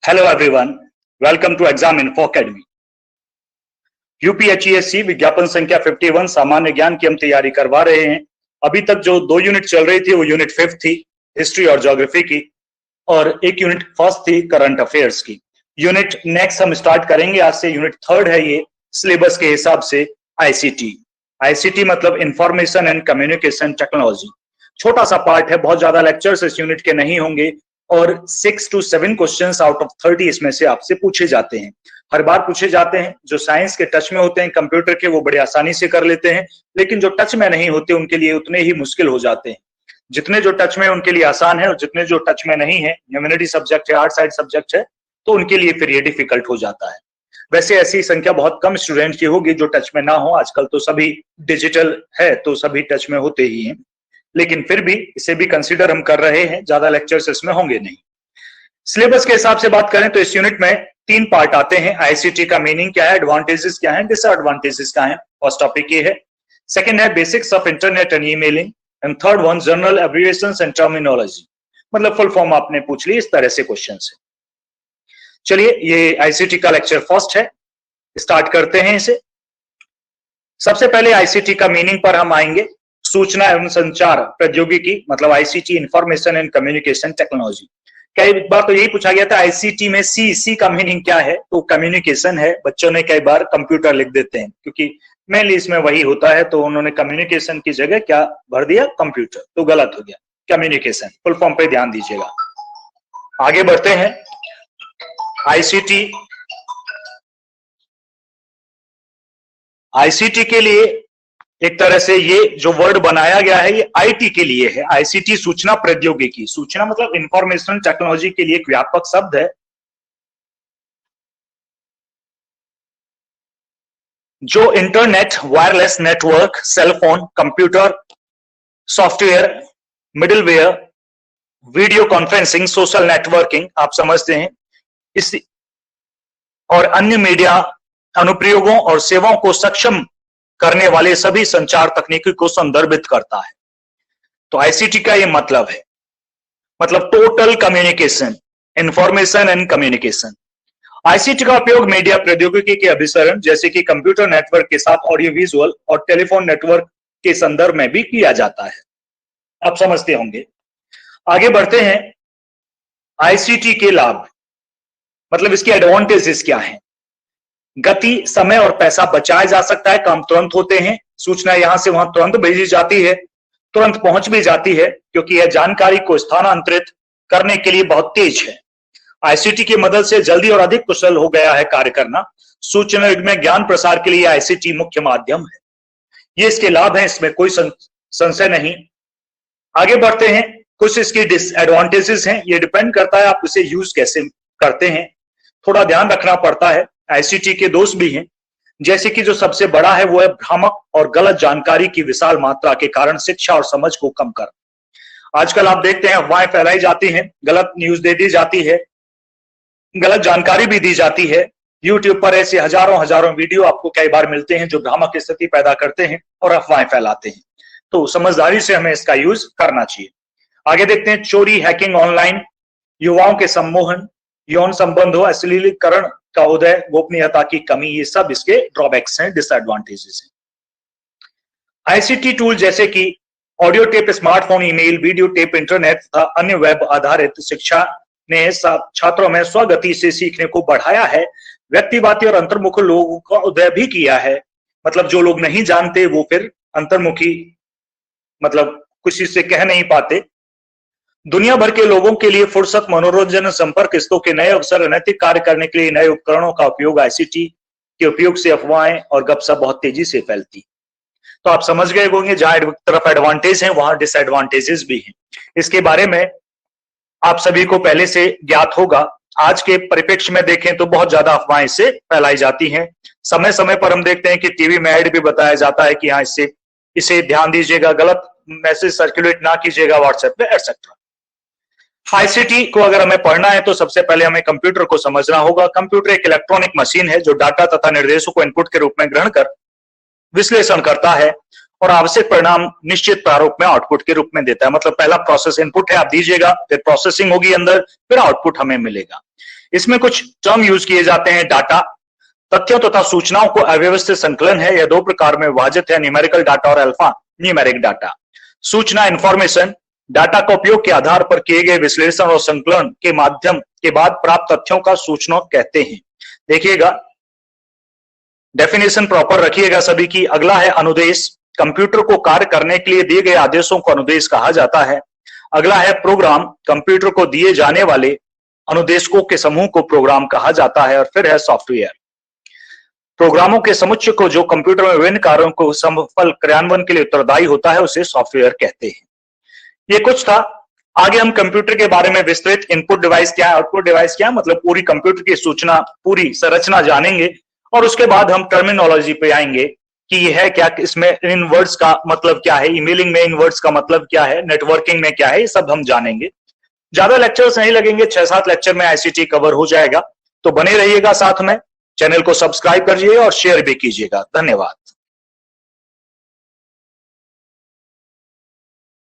Hello everyone, welcome to exam info academy. UPHESC विज्ञापन संख्या 51 सामान्य ज्ञान की हम तैयारी करवा रहे हैं। अभी तक जो 2 यूनिट चल रही थी वो यूनिट 5 थी, हिस्ट्री और ज्योग्राफी की, और एक यूनिट फर्स्ट थी करंट अफेयर्स की। यूनिट नेक्स्ट हम स्टार्ट करेंगे आज से, यूनिट 3 है ये सिलेबस के हिसाब से। आईसीटी मतलब इंफॉर्मेशन एंड कम्युनिकेशन टेक्नोलॉजी। छोटा सा पार्ट है, बहुत ज्यादा लेक्चर्स इस यूनिट के नहीं होंगे और 6 to 7 क्वेश्चंस आउट ऑफ 30 इसमें से आपसे पूछे जाते हैं, हर बार पूछे जाते हैं। जो साइंस के टच में होते हैं कंप्यूटर के, वो बड़े आसानी से कर लेते हैं, लेकिन जो टच में नहीं होते उनके लिए उतने ही मुश्किल हो जाते हैं। जितने जो टच में उनके लिए आसान है और जितने जो टच में नहीं है, ह्यूमैनिटी सब्जेक्ट है, आर्ट साइड सब्जेक्ट है, तो उनके लिए फिर ये डिफिकल्ट हो जाता है। वैसे ऐसी संख्या बहुत कम स्टूडेंट की होगी जो टच में ना हो, आजकल तो सभी डिजिटल है तो सभी टच में होते ही हैं, लेकिन फिर भी इसे भी कंसीडर हम कर रहे हैं, ज्यादा लेक्चर्स इसमें होंगे नहीं। सिलेबस के हिसाब से बात करें तो इस यूनिट में 3 पार्ट आते हैं। आईसीटी का मीनिंग क्या है, एडवांटेजेस क्या है, डिसएडवांटेजेस क्या है। फर्स्ट टॉपिक ये है। सेकंड है basics of internet and emailing, and third one general abbreviations and terminology, मतलब फुल फॉर्म आपने पूछ ली, इस तरह से क्वेश्चन है। चलिए, ये आईसीटी का लेक्चर फर्स्ट है, स्टार्ट करते हैं इसे। सबसे पहले आईसीटी का मीनिंग पर हम आएंगे। सूचना एवं संचार प्रौद्योगिकी मतलब ICT, information and communication technology. कई बार तो यही पूछा गया था आईसीटी में सी का मीनिंग क्या है, तो कम्युनिकेशन है। बच्चों ने कई बार कंप्यूटर लिख देते हैं क्योंकि मेनली इसमें वही होता है, तो उन्होंने कम्युनिकेशन की जगह क्या भर दिया, कंप्यूटर, तो गलत हो गया। कम्युनिकेशन फुल फॉर्म पे ध्यान दीजिएगा। आगे बढ़ते हैं। आईसीटी के लिए एक तरह से ये जो वर्ड बनाया गया है ये आईटी के लिए है। आईसीटी सूचना प्रौद्योगिकी, सूचना मतलब इंफॉर्मेशन टेक्नोलॉजी के लिए एक व्यापक शब्द है जो internet, wireless network, cellphone, computer, software, middleware, video conferencing, social networking, आप समझते हैं, इस और अन्य मीडिया अनुप्रयोगों और सेवाओं को सक्षम करने वाले सभी संचार तकनीकी को संदर्भित करता है। तो आईसीटी का ये मतलब है, मतलब total communication, information and communication. ICT का उपयोग मीडिया प्रौद्योगिकी के अभिसरण जैसे कि कंप्यूटर नेटवर्क के साथ ऑडियो विजुअल और टेलीफोन नेटवर्क के संदर्भ में भी किया जाता है, आप समझते होंगे। आगे बढ़ते हैं। आईसीटी के लाभ मतलब इसके एडवांटेजेस क्या है। गति, समय और पैसा बचाया जा सकता है, काम तुरंत होते हैं, सूचना यहां से वहां तुरंत भेजी जाती है, तुरंत पहुंच भी जाती है क्योंकि यह जानकारी को स्थानांतरित करने के लिए बहुत तेज है। आईसीटी की मदद से जल्दी और अधिक कुशल हो गया है कार्य करना। सूचना युग में ज्ञान प्रसार के लिए आईसीटी मुख्य माध्यम है। ये इसके लाभ हैं, इसमें कोई संशय नहीं। आगे बढ़ते हैं। कुछ इसकी डिसएडवांटेजेस हैं, ये डिपेंड करता है आप इसे यूज कैसे करते हैं, थोड़ा ध्यान रखना पड़ता है। आईसीटी के दोष भी हैं, जैसे कि जो सबसे बड़ा है वो है भ्रामक और गलत जानकारी की विशाल मात्रा के कारण शिक्षा और समझ को कम कर। आजकल आप देखते हैं अफवाहें फैलाई जाती हैं, गलत न्यूज दे दी जाती है, गलत जानकारी भी दी जाती है। यूट्यूब पर ऐसे हजारों वीडियो आपको कई बार मिलते हैं जो भ्रामक स्थिति पैदा करते हैं और अफवाहें फैलाते हैं, तो समझदारी से हमें इसका यूज करना चाहिए। आगे देखते हैं। चोरी, हैकिंग, ऑनलाइन युवाओं के सम्मोहन, यौन संबंध हो, अश्लीलीकरण का उदय, गोपनीयता की कमी, ये सब इसके ड्रॉबैक्स हैं, डिसएडवांटेजेस हैं। आईसीटी टूल जैसे कि audio tape, smartphone, email, video tape, internet तथा अन्य वेब आधारित शिक्षा ने छात्रों में स्वगति से सीखने को बढ़ाया है। व्यक्तिवादी और अंतर्मुखी लोगों का उदय भी किया है, मतलब जो लोग नहीं जानते वो फिर अंतर्मुखी, मतलब किसी से कह नहीं पाते। दुनिया भर के लोगों के लिए फुर्सत, मनोरंजन, संपर्क स्तों के नए अवसर, नैतिक कार्य करने के लिए नए उपकरणों का उपयोग। आईसीटी के उपयोग से अफवाहें और गपशप बहुत तेजी से फैलती। तो आप समझ गए होंगे, जहां एक तरफ एडवांटेज है वहां डिसएडवांटेजेस भी हैं। इसके बारे में आप सभी को पहले से ज्ञात होगा। आज के परिप्रेक्ष्य में देखें तो बहुत ज्यादा अफवाहें इससे फैलाई जाती हैं। समय समय पर हम देखते हैं कि टीवी में ऐड भी बताया जाता है कि हाँ इसे ध्यान दीजिएगा, गलत मैसेज सर्कुलेट ना कीजिएगा व्हाट्सएप पे, एटसेट्रा। आईसीटी को अगर हमें पढ़ना है तो सबसे पहले हमें कंप्यूटर को समझना होगा। कंप्यूटर एक इलेक्ट्रॉनिक मशीन है जो डाटा तथा निर्देशों को इनपुट के रूप में ग्रहण कर विश्लेषण करता है और आवश्यक परिणाम निश्चित प्रारूप में आउटपुट के रूप में देता है। मतलब पहला प्रोसेस इनपुट है, आप दीजिएगा, फिर प्रोसेसिंग होगी अंदर, फिर आउटपुट हमें मिलेगा। इसमें कुछ टर्म यूज किए जाते हैं। डाटा तथ्यों तथा सूचनाओं को अव्यवस्थित संकलन है। यह दो प्रकार में विभाजित है, न्यूमेरिकल डाटा और अल्फा न्यूमेरिक डाटा। सूचना इंफॉर्मेशन डाटा का उपयोग के आधार पर किए गए विश्लेषण और संकलन के माध्यम के बाद प्राप्त तथ्यों का सूचना कहते हैं। देखिएगा, डेफिनेशन प्रॉपर रखिएगा सभी की। अगला है अनुदेश। कंप्यूटर को कार्य करने के लिए दिए गए आदेशों को अनुदेश कहा जाता है। अगला है प्रोग्राम। कंप्यूटर को दिए जाने वाले अनुदेशकों के समूह को प्रोग्राम कहा जाता है। और फिर है सॉफ्टवेयर। प्रोग्रामों के समुच्चय को जो कंप्यूटर में विभिन्न कार्यों को सफल क्रियान्वयन के लिए उत्तरदायी होता है उसे सॉफ्टवेयर कहते हैं। ये कुछ था। आगे हम कंप्यूटर के बारे में विस्तृत, इनपुट डिवाइस क्या है, आउटपुट डिवाइस क्या है, मतलब पूरी कंप्यूटर की सूचना, पूरी संरचना जानेंगे। और उसके बाद हम टर्मिनोलॉजी पे आएंगे कि ये है क्या, इसमें इन वर्ड्स का मतलब क्या है, ईमेलिंग में इन वर्ड्स का मतलब क्या है, नेटवर्किंग में क्या है, ये सब हम जानेंगे। ज्यादा लेक्चर्स नहीं लगेंगे, 6-7 लेक्चर में आईसीटी कवर हो जाएगा। तो बने रहिएगा साथ में। चैनल को सब्सक्राइब करिए और शेयर भी कीजिएगा। धन्यवाद।